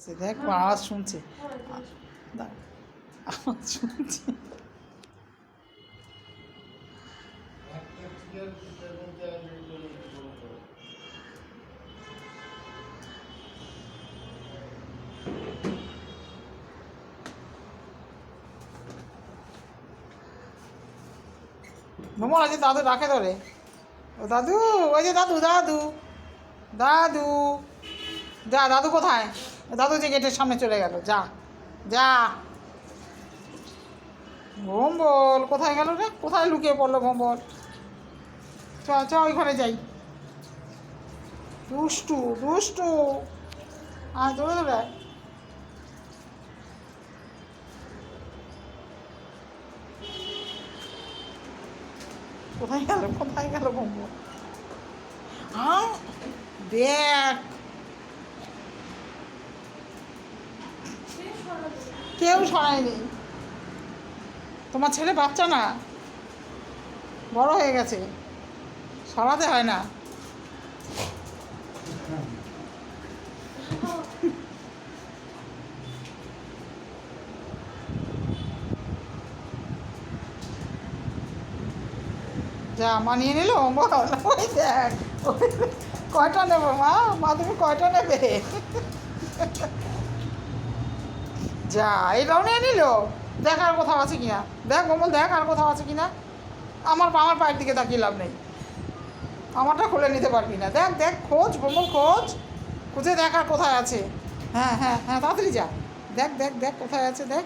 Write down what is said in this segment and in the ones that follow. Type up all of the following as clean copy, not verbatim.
সে দেখ আওয়াজ শুনছে, আওয়াজ শুনছে। ভ্রমণ আছে, দাদু ডাকে ধরে, ও দাদু, ওই যে দাদু, দাদু, দাদু, যা, দাদু কোথায়? দাদু যে গেটের সামনে চলে গেল, যা যা। ভম্বল কোথায় গেল রে? কোথায় লুকিয়ে পড়লো ভম্বল? চ চ ওই ঘরে যাই। দুষ্টু দুষ্টু, আয় দৌড়ে দৌড়ে। কোথায় গেল, কোথায় গেল ভম্বল? হ্যাঁ দেখ, কেউ সরায়নি। তোমার ছেলে বাচ্চা না, বড় হয়ে গেছে, সরাতে হয় না। যা মানিয়ে নিল বল, ওই দেখ, কয়টা নেবো মা? মা তুমি কয়টা নেবে? যা, এটাও নিয়ে নিল। দেখ আর কোথাও আছে কিনা, দেখ বম্বল, দেখ আর কোথাও আছে কিনা। আমার পায়ের দিকে তাকিয়ে লাভ নেই, আমারটা খুলে নিতে পারবি না। দেখ দেখ, খোঁজ বম্বল, খোঁজ, খুঁজে দেখ আর কোথায় আছে। হ্যাঁ হ্যাঁ হ্যাঁ, তাড়াতাড়ি যা, দেখ দেখ দেখ কোথায় আছে, দেখ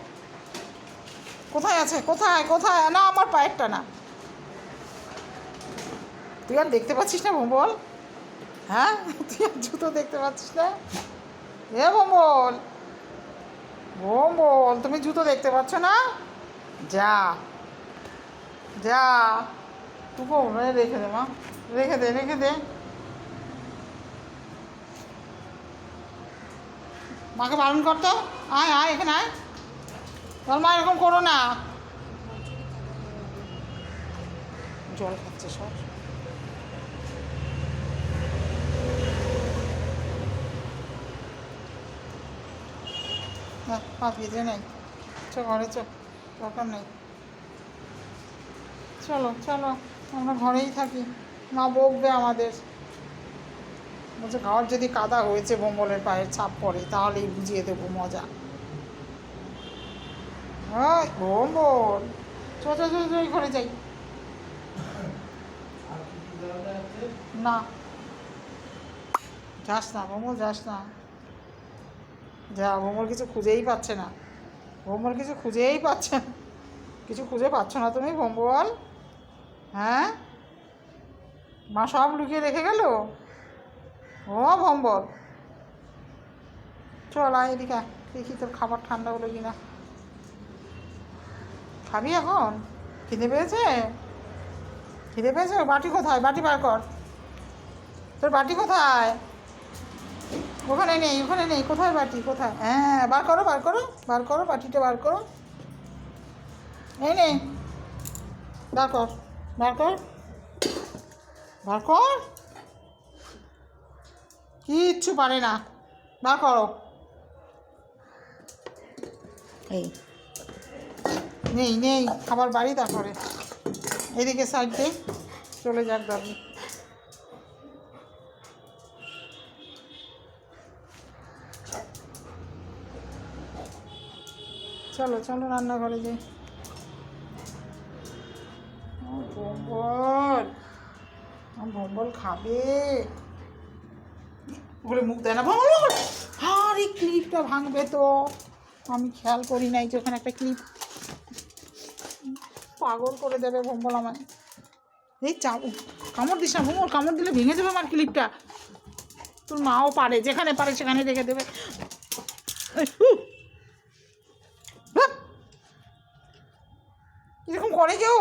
কোথায় আছে, কোথায় কোথায়? না, আমার পায়েরটা না। তুই আর দেখতে পাচ্ছিস না ভম্বল? হ্যাঁ, তুই আর জুতো দেখতে পাচ্ছিস না? এ ভম্বল, ভম্বল, তুমি জুতো দেখতে পাচ্ছ না? যা যা, টুকো রেখে দে মা, রেখে দে, রেখে দে। মাকে বারণ করতো, আয় আয় এখানে আয়, তোর মা এরকম করো না। জল খাচ্ছে সব। হ্যাঁ, পা ভিজে নেই, চ ঘরে চ, দরকার নেই। চলো চলো, আমরা ঘরেই থাকি, মা বকবে আমাদের। বলছে ঘর যদি কাদা হয়েছে, ভম্বলের পায়ের ছাপ পড়ে, তাহলেই বুঝিয়ে দেবো মজা। ওই ভম্বল, চ চ চ চ, ওই ঘরে যাই। না, যাস না ভম্বল, যাস না, যা। ভম্বল কিছু খুঁজেই পাচ্ছে না, ভম্বল কিছু খুঁজেই পাচ্ছে না। কিছু খুঁজে পাচ্ছ না তুমি ভম্বল? হ্যাঁ, মা সব লুকিয়ে রেখে গেল। ও ভম্বল, চল আয় এদিকে আয়, দেখি তোর খাবার ঠান্ডা হলো কিনা। খাবি এখন? খিদে পেয়েছে? খিদে পেয়েছে? বাটি কোথায়? বাটি বার কর, তোর বাটি কোথায়? ওখানে নেই, ওখানে নেই, কোথায় বাটি, কোথায়? হ্যাঁ, বার করো বার করো বার করো, বাটিটা বার করো। এই নে, বার কর, বার কর, বার কর। কিচ্ছু পারে না, বার করো। এই নেই নেই, খাবার বাড়ি, তারপরে এদিকে সাইড দে, চলে যাক দাবি। চলো চলো রান্নাঘরে যাই। ভম্বল, ভম্বল খাবে বলে মুখ দেয় না ভম্বল। আর এই ক্লিপটা ভাঙবে তো, আমি খেয়াল করি নাই যে ওখানে একটা ক্লিপ, পাগল করে দেবে ভম্বল আমায়। এই কামড় দিস না ভম্বল, কামড় দিলে ভেঙে যাবে আমার ক্লিপটা। তোর মাও পারে, যেখানে পারে সেখানে রেখে দেবে। এরকম করে কেউ?